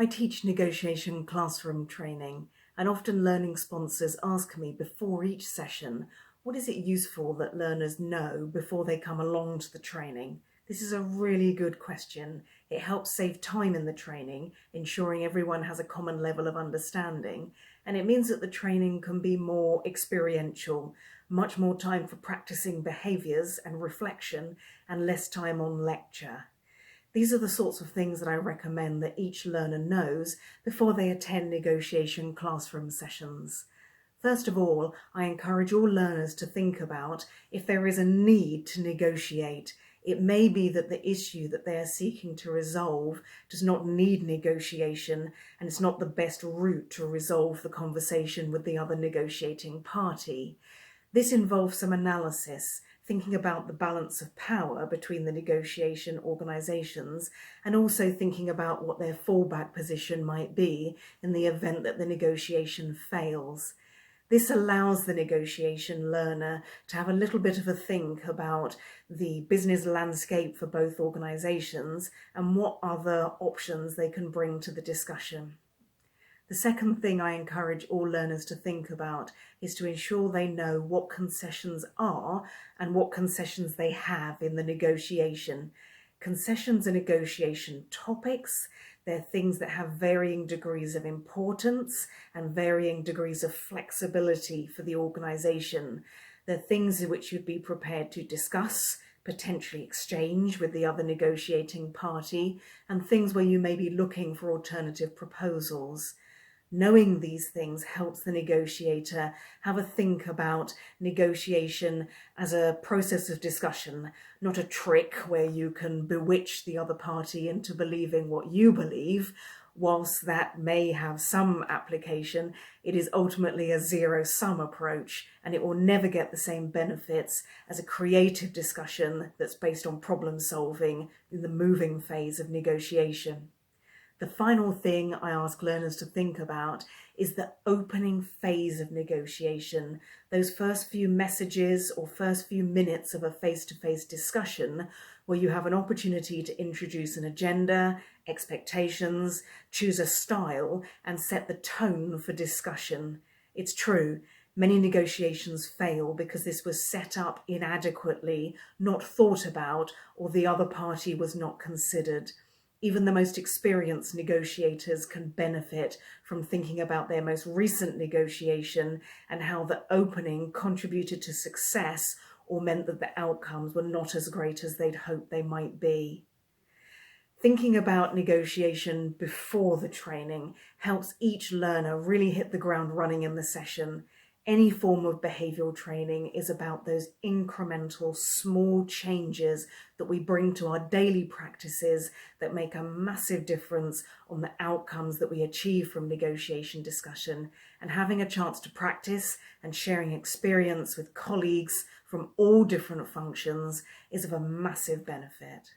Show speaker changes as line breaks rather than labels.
I teach negotiation classroom training, and often learning sponsors ask me before each session, what is it useful that learners know before they come along to the training? This is a really good question. It helps save time in the training, ensuring everyone has a common level of understanding, and it means that the training can be more experiential, much more time for practicing behaviours and reflection, and less time on lecture. These are the sorts of things that I recommend that each learner knows before they attend negotiation classroom sessions. First of all, I encourage all learners to think about if there is a need to negotiate. It may be that the issue that they are seeking to resolve does not need negotiation, and it's not the best route to resolve the conversation with the other negotiating party. This involves some analysis, thinking about the balance of power between the negotiation organisations, and also thinking about what their fallback position might be in the event that the negotiation fails. This allows the negotiation learner to have a little bit of a think about the business landscape for both organisations and what other options they can bring to the discussion. The second thing I encourage all learners to think about is to ensure they know what concessions are and what concessions they have in the negotiation. Concessions are negotiation topics. They're things that have varying degrees of importance and varying degrees of flexibility for the organisation. They're things which you'd be prepared to discuss, potentially exchange with the other negotiating party, and things where you may be looking for alternative proposals. Knowing these things helps the negotiator have a think about negotiation as a process of discussion, not a trick where you can bewitch the other party into believing what you believe. Whilst that may have some application, it is ultimately a zero-sum approach, and it will never get the same benefits as a creative discussion that's based on problem solving in the moving phase of negotiation. The final thing I ask learners to think about is the opening phase of negotiation. Those first few messages or first few minutes of a face-to-face discussion where you have an opportunity to introduce an agenda, expectations, choose a style, and set the tone for discussion. It's true, many negotiations fail because this was set up inadequately, not thought about, or the other party was not considered. Even the most experienced negotiators can benefit from thinking about their most recent negotiation and how the opening contributed to success or meant that the outcomes were not as great as they'd hoped they might be. Thinking about negotiation before the training helps each learner really hit the ground running in the session. Any form of behavioural training is about those incremental small changes that we bring to our daily practices that make a massive difference on the outcomes that we achieve from negotiation discussion. And having a chance to practice and sharing experience with colleagues from all different functions is of a massive benefit.